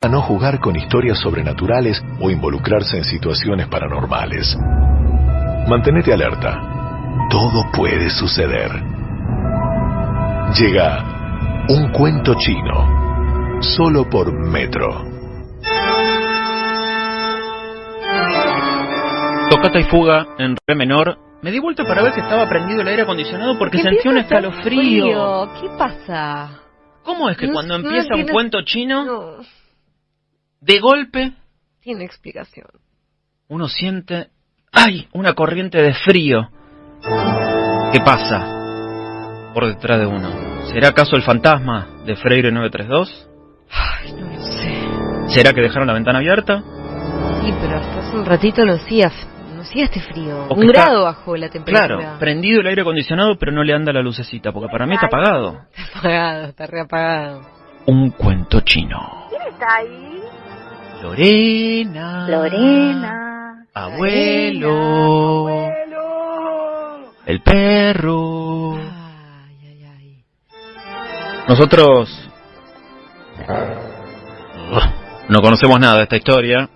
a no jugar con historias sobrenaturales o involucrarse en situaciones paranormales. Mantenete alerta. Todo puede suceder. Llega Un Cuento Chino, solo por Metro. Tocata y fuga en re menor. Me di vuelta para ver si estaba prendido el aire acondicionado porque sentí un escalofrío. ¿Qué pasa? ¿Cómo es que cuando empieza un tiene... cuento chino, No. de golpe, Tiene explicación. uno siente, ¡ay!, una corriente de frío? ¿Qué pasa por detrás de uno? ¿Será acaso el fantasma de Freire 932? Ay, no lo sé. ¿Será que dejaron la ventana abierta? Sí, pero hasta hace un ratito no hacía este frío. O que 1 está- grado bajó la temperatura. Claro, prendido el aire acondicionado, pero no le anda la lucecita, porque para mí está apagado. Está apagado, está reapagado. Un cuento chino. ¿Quién está ahí? Lorena. Lorena. Abuelo. Abuelo. El perro. Ay. Nosotros no conocemos nada de esta historia,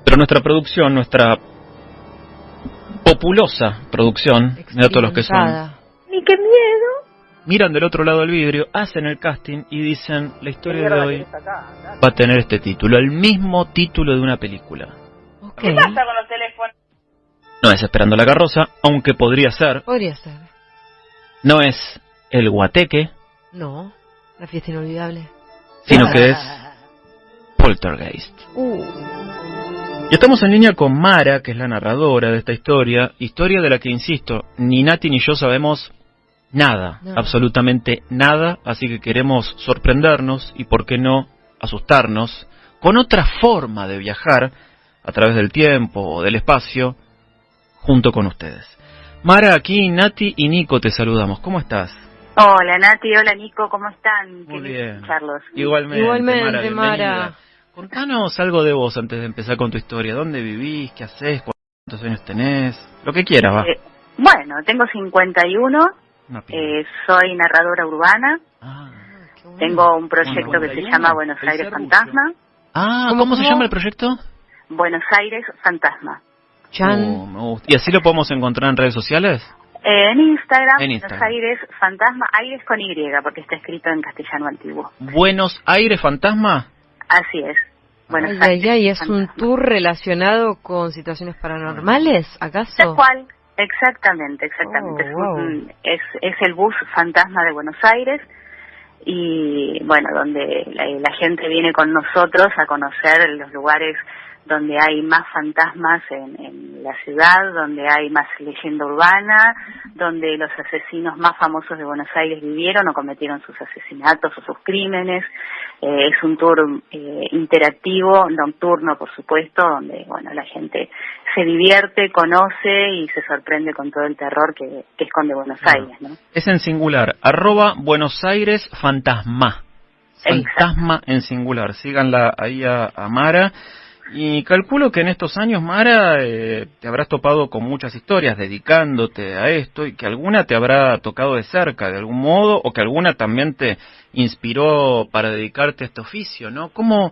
pero nuestra producción, nuestra populosa producción, mira todos los que son, Experimentada. Ni qué miedo. miran del otro lado del vidrio, hacen el casting y dicen, la historia de hoy va a tener este título, el mismo título de una película. Ok. ¿Qué pasa con los teléfonos? No es Esperando la carroza, aunque podría ser. Podría ser. No es El Guateque, No. La fiesta inolvidable. sino que es Poltergeist. Y estamos en línea con Mara, que es la narradora de esta historia de la que, insisto, ni Nati ni yo sabemos nada, No. absolutamente nada, así que queremos sorprendernos y, por qué no, asustarnos con otra forma de viajar a través del tiempo o del espacio junto con ustedes. Mara, aquí Nati y Nico te saludamos. ¿Cómo estás? Hola Nati, hola Nico, ¿cómo están? Muy Qué bien. lindo escucharlos. Igualmente, Mara. Mara. Contanos algo de vos antes de empezar con tu historia. ¿Dónde vivís? ¿Qué haces? ¿Cuántos años tenés? Lo que quieras, va. Bueno, tengo 51, Una piba. soy narradora urbana, Ah, Qué bueno. tengo un proyecto que se 51, llama Buenos el Aires Cerrucho. Fantasma. ¿Cómo se llama el proyecto? Buenos Aires Fantasma. Chan. Me gusta. ¿Y así lo podemos encontrar en redes sociales? En Instagram, En Buenos Instagram. Aires Fantasma, Aires con Y, porque está escrito en castellano antiguo. Buenos Aires Fantasma. Así es. Buenos Ay, ¿es un Fantasma. tour relacionado con situaciones paranormales, Tal acaso? cual, exactamente. Oh, Es el bus fantasma de Buenos Aires y bueno, donde la gente viene con nosotros a conocer los lugares donde hay más fantasmas en la ciudad, donde hay más leyenda urbana, donde los asesinos más famosos de Buenos Aires vivieron o cometieron sus asesinatos o sus crímenes. Es un tour interactivo, nocturno por supuesto, donde bueno, la gente se divierte, conoce y se sorprende con todo el terror que esconde Buenos Aires, ¿no? Es en singular. @Buenos Aires Fantasma. Fantasma en singular. Síganla ahí a Mara. Y calculo que en estos años, Mara, te habrás topado con muchas historias dedicándote a esto y que alguna te habrá tocado de cerca de algún modo o que alguna también te inspiró para dedicarte a este oficio, ¿no? ¿Cómo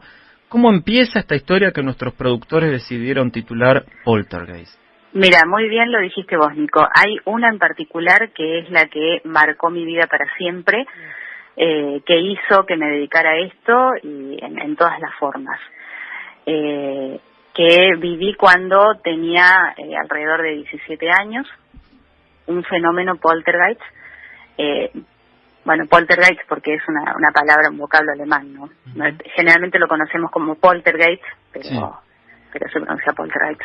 empieza esta historia que nuestros productores decidieron titular Poltergeist? Mira, muy bien lo dijiste vos, Nico. Hay una en particular que es la que marcó mi vida para siempre, que hizo que me dedicara a esto y en todas las formas. Que viví cuando tenía alrededor de 17 años, un fenómeno poltergeist. Bueno, poltergeist porque es una palabra, un vocablo alemán, ¿no? Generalmente lo conocemos como poltergeist, pero, Sí. pero se pronuncia poltergeist.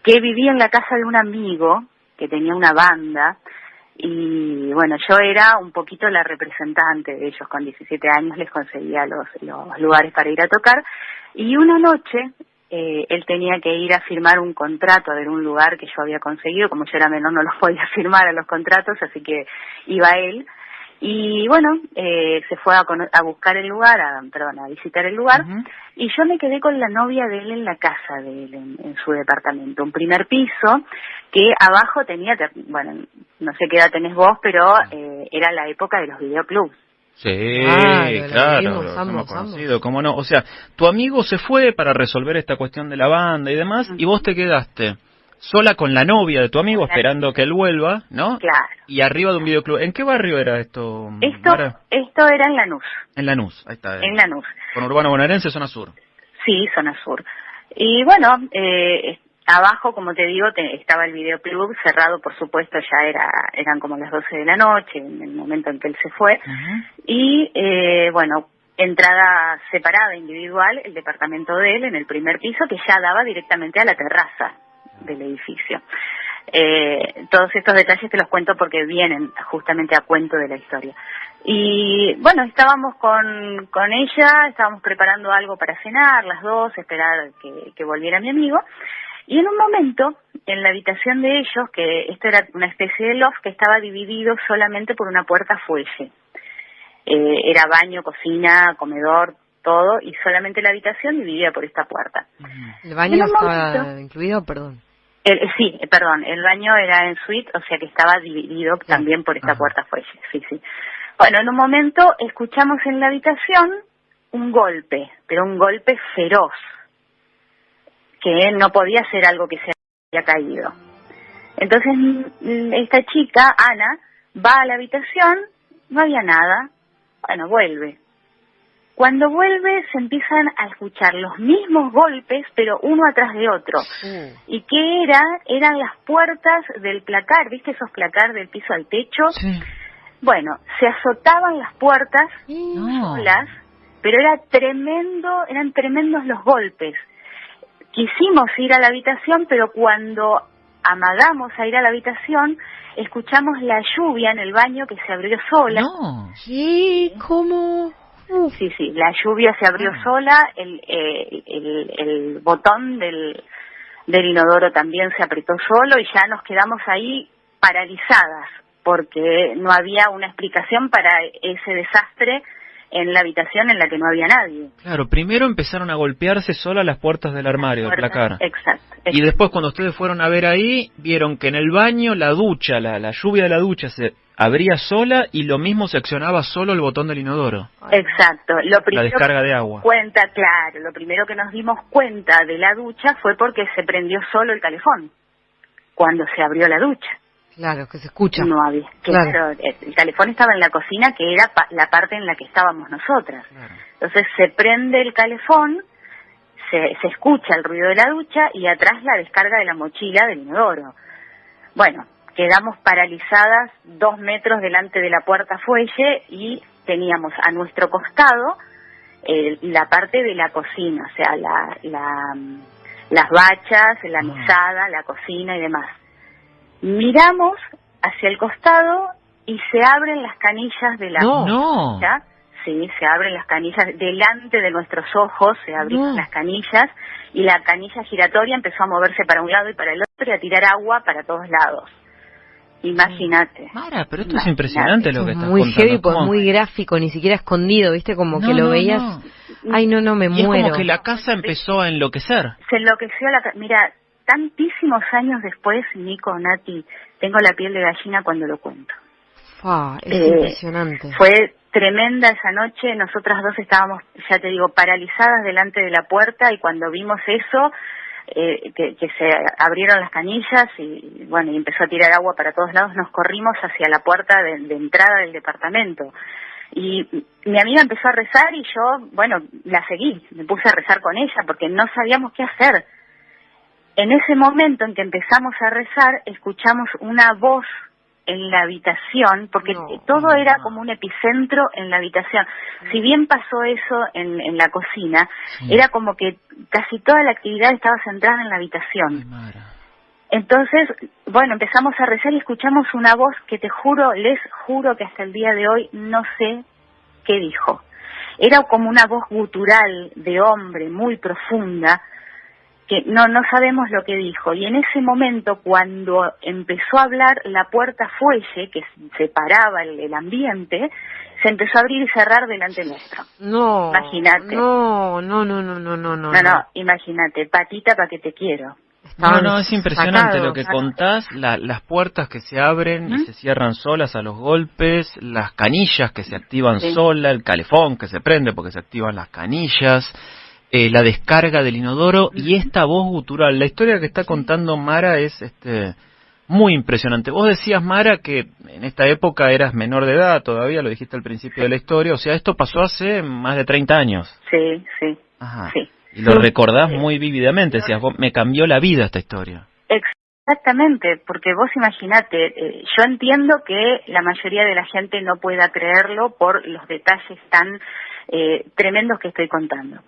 Que viví en la casa de un amigo que tenía una banda y bueno, yo era un poquito la representante de ellos. Con 17 años les conseguía los lugares para ir a tocar. Y una noche él tenía que ir a firmar un contrato a ver un lugar que yo había conseguido. Como yo era menor no los podía firmar a los contratos, así que iba él. Y bueno, se fue a buscar el lugar, a visitar el lugar. Uh-huh. Y yo me quedé con la novia de él en la casa de él, en su departamento. Un primer piso que abajo tenía, bueno, no sé qué edad tenés vos, pero era la época de los videoclubs. Sí, Claro, claro, lo vimos, lo ambos, hemos conocido, cómo no. O sea, tu amigo se fue para resolver esta cuestión de la banda y demás, y vos te quedaste sola con la novia de tu amigo esperando que él vuelva, ¿no? Claro. Y arriba de un videoclub. ¿En qué barrio era esto, Mara? Esto era en Lanús. En Lanús, ahí está. En Lanús. Con Urbano Bonaerense, zona sur. Sí, zona sur. Y bueno, abajo, como te digo, estaba el videoclub cerrado, por supuesto, ya eran como las 12 de la noche, en el momento en que él se fue. Y bueno, entrada separada, individual, el departamento de él en el primer piso, que ya daba directamente a la terraza del edificio. Todos estos detalles te los cuento porque vienen justamente a cuento de la historia. Y bueno, estábamos con ella, estábamos preparando algo para cenar, las dos, esperar que volviera mi amigo. Y en un momento, en la habitación de ellos, que esto era una especie de loft que estaba dividido solamente por una puerta fuelle. Era baño, cocina, comedor, todo, y solamente la habitación dividida por esta puerta. ¿El baño estaba incluido? Perdón. Sí, perdón, el baño era en suite, o sea que estaba dividido también por esta puerta fuelle, sí. Bueno, en un momento escuchamos en la habitación un golpe, pero un golpe feroz, que no podía ser algo que se había caído. Entonces esta chica, Ana, va a la habitación, no había nada, bueno, vuelve. Cuando vuelve se empiezan a escuchar los mismos golpes, pero uno atrás de otro. ¿Y qué era? Eran las puertas del placar, ¿viste esos placar del piso al techo? Sí. Bueno, se azotaban las puertas solas, pero eran tremendos los golpes. Quisimos ir a la habitación, pero cuando amagamos a ir a la habitación, escuchamos la lluvia en el baño que se abrió sola. No. Sí, ¿cómo? Sí, la lluvia se abrió sola, el botón del inodoro también se apretó solo y ya nos quedamos ahí paralizadas, porque no había una explicación para ese desastre en la habitación en la que no había nadie. Claro, primero empezaron a golpearse solas las puertas del armario, del placar. Exacto. Y después cuando ustedes fueron a ver ahí, vieron que en el baño la ducha, la lluvia de la ducha se abría sola y lo mismo se accionaba solo el botón del inodoro. Exacto. La descarga de agua. Lo primero que nos dimos cuenta de la ducha fue porque se prendió solo el calefón cuando se abrió la ducha. Claro, que se escucha. No había. Claro. El calefón estaba en la cocina, que era la parte en la que estábamos nosotras. Claro. Entonces se prende el calefón, se escucha el ruido de la ducha y atrás la descarga de la mochila del inodoro. Bueno, quedamos paralizadas 2 metros delante de la puerta fuelle y teníamos a nuestro costado la parte de la cocina, o sea, las bachas, la mesada, la cocina y demás. Miramos hacia el costado y se abren las canillas de la cocina. Sí, se abren las canillas delante de nuestros ojos, se abrieron las canillas y la canilla giratoria empezó a moverse para un lado y para el otro y a tirar agua para todos lados. Imagínate. Mara, pero esto es impresionante lo que estás muy contando. Heavy, pues muy gráfico, ni siquiera escondido, ¿viste? Como que lo veías. Ay, no, me muero. Es como que la casa empezó a enloquecer. Se enloqueció la casa. Mira, tantísimos años después, Nico, Nati, tengo la piel de gallina cuando lo cuento. Es impresionante. Fue tremenda esa noche, nosotras dos estábamos, ya te digo, paralizadas delante de la puerta y cuando vimos eso, que se abrieron las canillas y bueno, y empezó a tirar agua para todos lados, nos corrimos hacia la puerta de entrada del departamento. Y mi amiga empezó a rezar y yo, bueno, la seguí, me puse a rezar con ella porque no sabíamos qué hacer. En ese momento en que empezamos a rezar, escuchamos una voz en la habitación, porque todo era como un epicentro en la habitación. Si bien pasó eso en la cocina, era como que casi toda la actividad estaba centrada en la habitación. Entonces, bueno, empezamos a rezar y escuchamos una voz que les juro que hasta el día de hoy no sé qué dijo. Era como una voz gutural de hombre, muy profunda, que no sabemos lo que dijo. Y en ese momento, cuando empezó a hablar, la puerta fuelle, que separaba el ambiente, se empezó a abrir y cerrar delante nuestro. No. Imagínate. No, imagínate, patita, pa' que te quiero. No, es impresionante lo que contás, las puertas que se abren y se cierran solas a los golpes, las canillas que se activan sola, el calefón que se prende porque se activan las canillas, la descarga del inodoro y esta voz gutural. La historia que está contando Mara es muy impresionante. Vos decías, Mara, que en esta época eras menor de edad, todavía lo dijiste al principio de la historia, o sea, esto pasó hace más de 30 años. Sí, sí. Ajá. Sí. Y lo recordás muy vívidamente, decías, vos, me cambió la vida esta historia. Exactamente, porque vos imaginate, yo entiendo que la mayoría de la gente no pueda creerlo por los detalles tan tremendos que estoy contando.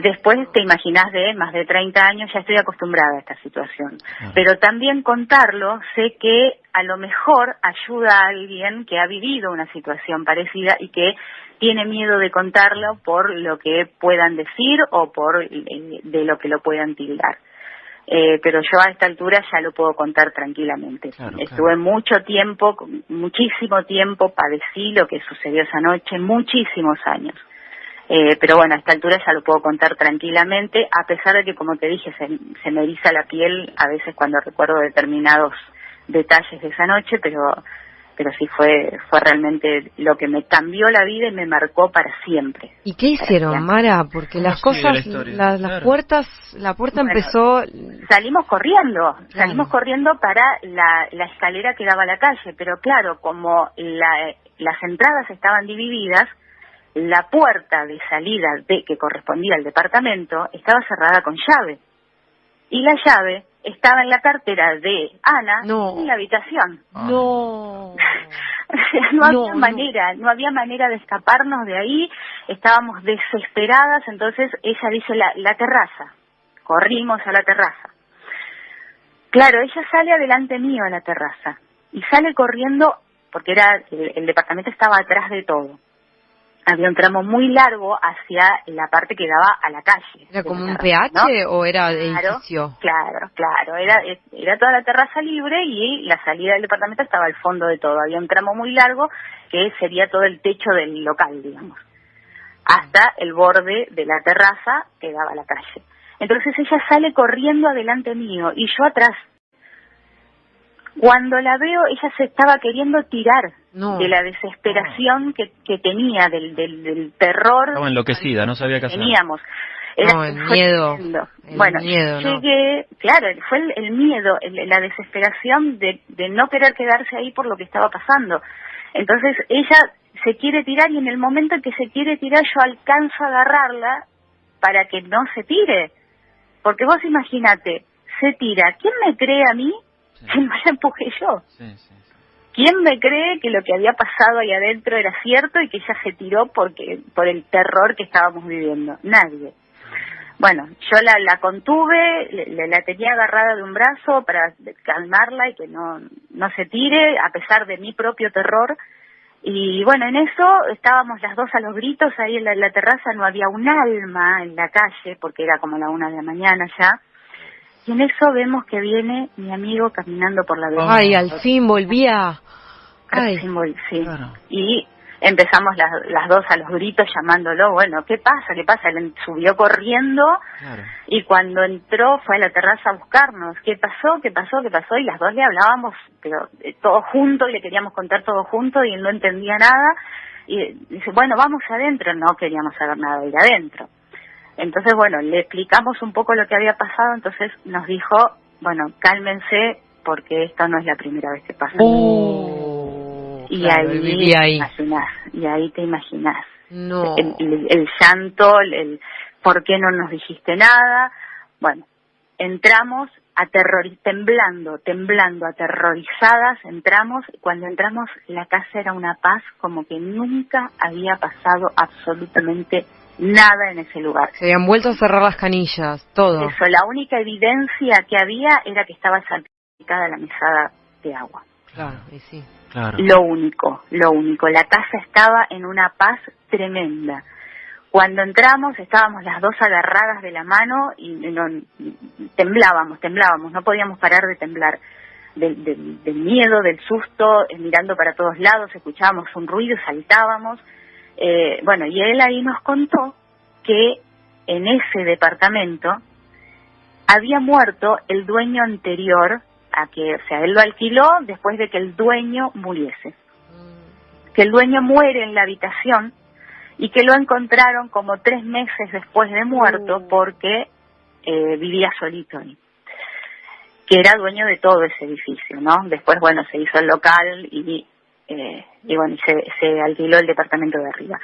Después te imaginás de más de 30 años, ya estoy acostumbrada a esta situación. Pero también contarlo, sé que a lo mejor ayuda a alguien que ha vivido una situación parecida y que tiene miedo de contarlo por lo que puedan decir o por de lo que lo puedan tildar. Pero yo a esta altura ya lo puedo contar tranquilamente. Estuve mucho tiempo, muchísimo tiempo, padecí lo que sucedió esa noche, muchísimos años. Pero bueno, a esta altura ya lo puedo contar tranquilamente, a pesar de que, como te dije, se me eriza la piel a veces cuando recuerdo determinados detalles de esa noche, pero sí fue realmente lo que me cambió la vida y me marcó para siempre. ¿Y qué hicieron, Mara? Porque las cosas, las puertas, la puerta empezó... Salimos corriendo para la escalera que daba a la calle, pero claro, como las entradas estaban divididas, la puerta de salida que correspondía al departamento estaba cerrada con llave. Y la llave estaba en la cartera de Ana en la habitación. No. No había manera de escaparnos de ahí, estábamos desesperadas, entonces ella dice la terraza. Corrimos a la terraza. Claro, ella sale adelante mío a la terraza y sale corriendo porque el departamento estaba atrás de todo. Había un tramo muy largo hacia la parte que daba a la calle. ¿Era como un PH o era edificio? Claro. Era toda la terraza libre y la salida del departamento estaba al fondo de todo. Había un tramo muy largo que sería todo el techo del local, digamos, hasta el borde de la terraza que daba a la calle. Entonces ella sale corriendo adelante mío y yo atrás. Cuando la veo, ella se estaba queriendo tirar de la desesperación que tenía, del terror. Estaba enloquecida, no sabía qué hacer. Teníamos. El miedo. Bueno, llegué, claro, fue el miedo, la desesperación de no querer quedarse ahí por lo que estaba pasando. Entonces ella se quiere tirar y en el momento en que se quiere tirar yo alcanzo a agarrarla para que no se tire. Porque vos imaginate, se tira, ¿quién me cree a mí? Que no la empujé yo. ¿Quién me cree que lo que había pasado ahí adentro era cierto y que ella se tiró por el terror que estábamos viviendo? Nadie. Bueno, yo la contuve, la tenía agarrada de un brazo para calmarla y que no se tire, a pesar de mi propio terror. Y bueno, en eso estábamos las dos a los gritos ahí en la terraza, no había un alma en la calle, porque era como la 1 de la mañana ya. Y en eso vemos que viene mi amigo caminando por la avenida. Ay, al fin volvía. Sí. Claro. Y empezamos las dos a los gritos llamándolo. Bueno, ¿qué pasa? Él subió corriendo y cuando entró fue a la terraza a buscarnos. ¿Qué pasó? Y las dos le hablábamos, pero todos juntos, y le queríamos contar todo juntos y él no entendía nada. Y dice, bueno, vamos adentro. No queríamos saber nada de ir adentro. Entonces, bueno, le explicamos un poco lo que había pasado, entonces nos dijo, bueno, cálmense porque esto no es la primera vez que pasa. Y claro, ahí te imaginas. No. El llanto, el ¿por qué no nos dijiste nada? Bueno, entramos temblando, aterrorizadas, entramos. Cuando entramos, la casa era una paz como que nunca había pasado absolutamente nada en ese lugar. Se habían vuelto a cerrar las canillas, todo. Eso, la única evidencia que había era que estaba salpicada la mesada de agua. Claro, y sí. Claro. Lo único. La casa estaba en una paz tremenda. Cuando entramos estábamos las dos agarradas de la mano y temblábamos, no podíamos parar de temblar. Del miedo, del susto, mirando para todos lados, escuchábamos un ruido, saltábamos. Bueno, y él ahí nos contó que en ese departamento había muerto el dueño anterior a que, o sea, él lo alquiló después de que el dueño muriese. Que el dueño muere en la habitación y que lo encontraron como 3 meses después de muerto porque vivía solito ahí, que era dueño de todo ese edificio, ¿no? Después, bueno, se hizo el local y bueno, se alquiló el departamento de arriba.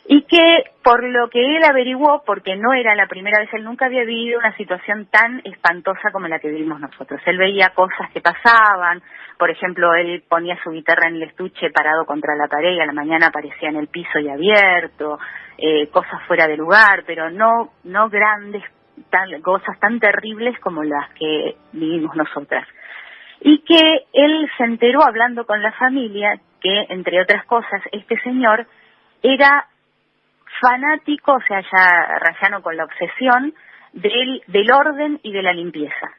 Y que por lo que él averiguó, porque no era la primera vez, él nunca había vivido una situación tan espantosa como la que vivimos nosotros. Él veía cosas que pasaban, por ejemplo, él ponía su guitarra en el estuche parado contra la pared y a la mañana aparecía en el piso y abierto, cosas fuera de lugar, pero no grandes cosas tan terribles como las que vivimos nosotras. Y que él se enteró hablando con la familia que, entre otras cosas, este señor era fanático, o sea, ya rayano con la obsesión del orden y de la limpieza.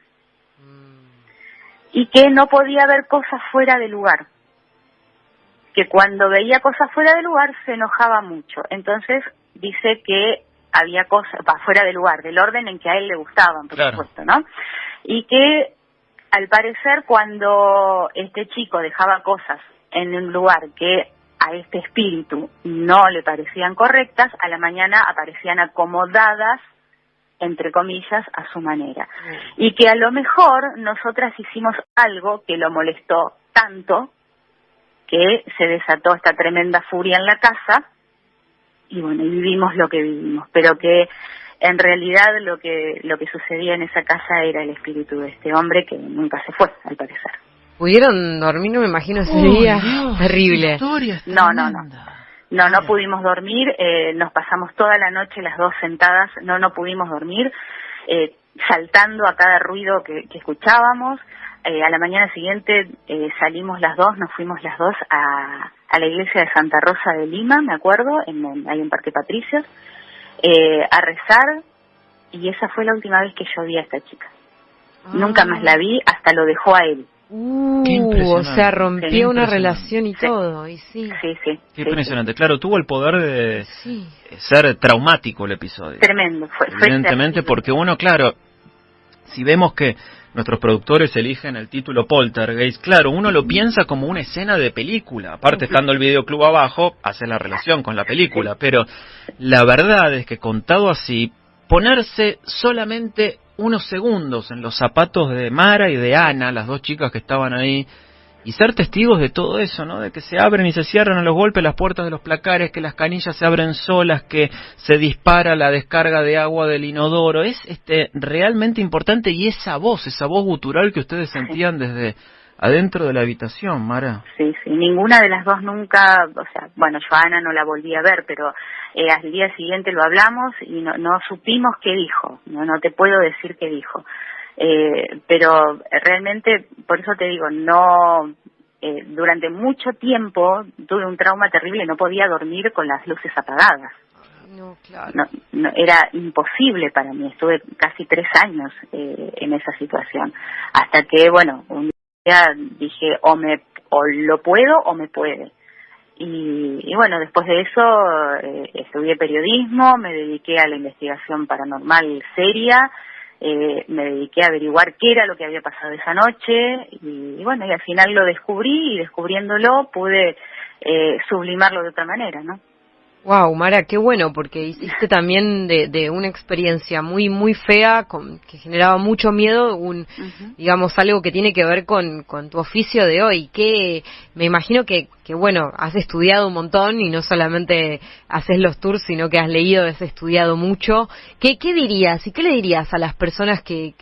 Y que no podía ver cosas fuera de lugar. Que cuando veía cosas fuera de lugar se enojaba mucho. Entonces dice que había cosas fuera de lugar, del orden en que a él le gustaban, por supuesto, ¿no? Y que al parecer cuando este chico dejaba cosas en un lugar que a este espíritu no le parecían correctas, a la mañana aparecían acomodadas, entre comillas, a su manera. Y que a lo mejor nosotras hicimos algo que lo molestó tanto que se desató esta tremenda furia en la casa y bueno, y vivimos lo que vivimos, pero que en realidad lo que sucedía en esa casa era el espíritu de este hombre que nunca se fue, al parecer. ¿Pudieron dormir? No me imagino ese día. Dios, terrible. No pudimos dormir, nos pasamos toda la noche las dos sentadas, no pudimos dormir, saltando a cada ruido que escuchábamos. A la mañana siguiente salimos las dos, nos fuimos las dos a la iglesia de Santa Rosa de Lima, me acuerdo, ahí en Parque Patricios, a rezar, y esa fue la última vez que yo vi a esta chica. Nunca más la vi, hasta lo dejó a él. O sea, rompió una relación y todo, y sí. Sí. Qué impresionante. Claro, tuvo el poder de ser traumático el episodio. Tremendo, fue evidentemente, porque uno, claro, si vemos que nuestros productores eligen el título Poltergeist, claro, uno lo piensa como una escena de película. Aparte, estando el videoclub abajo, hace la relación con la película. Pero la verdad es que contado así, ponerse solamente unos segundos en los zapatos de Mara y de Ana, las dos chicas que estaban ahí, y ser testigos de todo eso, ¿no? De que se abren y se cierran a los golpes las puertas de los placares, que las canillas se abren solas, que se dispara la descarga de agua del inodoro. Es realmente importante, y esa voz gutural que ustedes sentían desde adentro de la habitación, Mara. Sí, ninguna de las dos nunca, o sea, bueno, yo a Ana no la volví a ver, pero al día siguiente lo hablamos y no supimos qué dijo, no te puedo decir qué dijo. Pero realmente, por eso te digo, durante mucho tiempo tuve un trauma terrible, no podía dormir con las luces apagadas. No, claro. No, era imposible para mí, estuve casi 3 años en esa situación, hasta que, bueno, un día dije, o lo puedo o me puede. Y bueno, después de eso estudié periodismo, me dediqué a la investigación paranormal seria, me dediqué a averiguar qué era lo que había pasado esa noche y bueno, y al final lo descubrí, y descubriéndolo pude sublimarlo de otra manera, ¿no? Wow, Mara, qué bueno, porque hiciste también de una experiencia muy muy fea, que generaba mucho miedo, digamos, algo que tiene que ver con tu oficio de hoy, que me imagino que bueno, has estudiado un montón y no solamente haces los tours, sino que has leído, has estudiado mucho. ¿Qué dirías y qué le dirías a las personas que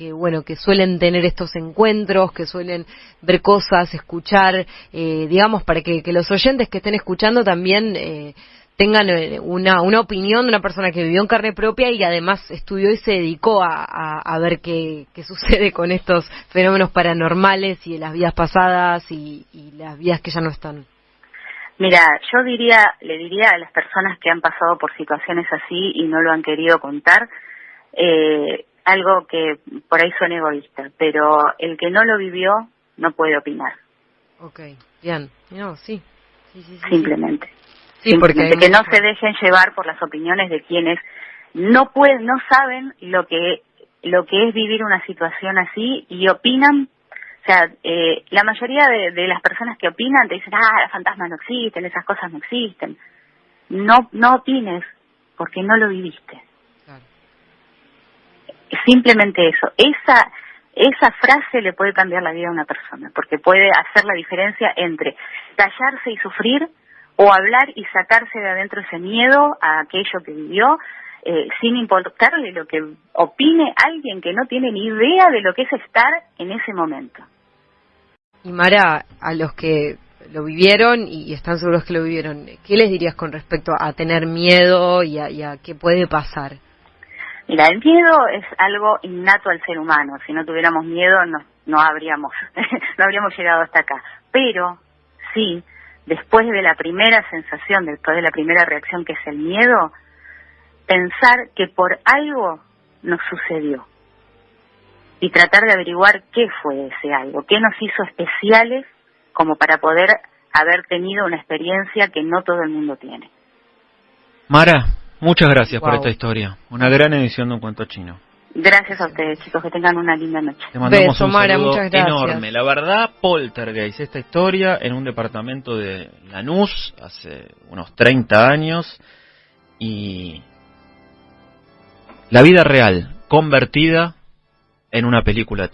suelen tener estos encuentros, que suelen ver cosas, escuchar, digamos, para que los oyentes que estén escuchando también tengan una opinión de una persona que vivió en carne propia y además estudió y se dedicó a ver qué sucede con estos fenómenos paranormales y de las vidas pasadas y las vidas que ya no están? Mira, yo le diría a las personas que han pasado por situaciones así y no lo han querido contar, algo que por ahí suena egoísta, pero el que no lo vivió no puede opinar. Okay, bien, no, sí. Simplemente. Sí, porque que no se dejen llevar por las opiniones de quienes no saben lo que lo que es vivir una situación así y opinan. O sea, la mayoría de las personas que opinan te dicen, los fantasmas no existen, esas cosas no existen. No opines, porque no lo viviste. Claro. Simplemente eso. Esa frase le puede cambiar la vida a una persona, porque puede hacer la diferencia entre callarse y sufrir, o hablar y sacarse de adentro ese miedo a aquello que vivió, sin importarle lo que opine alguien que no tiene ni idea de lo que es estar en ese momento. Y Mara, a los que lo vivieron y están seguros que lo vivieron, ¿qué les dirías con respecto a tener miedo y a qué puede pasar? Mira, el miedo es algo innato al ser humano. Si no tuviéramos miedo, no habríamos llegado hasta acá. Pero sí, después de la primera sensación, después de la primera reacción, que es el miedo, pensar que por algo nos sucedió y tratar de averiguar qué fue ese algo, qué nos hizo especiales como para poder haber tenido una experiencia que no todo el mundo tiene. Mara, muchas gracias por esta historia. Una gran edición de Un Cuento Chino. Gracias a ustedes, chicos, que tengan una linda noche. Te mandamos un Mara, saludo muchas gracias. enorme. La verdad, poltergeist, esta historia en un departamento de Lanús hace unos 30 años y la vida real convertida en una película.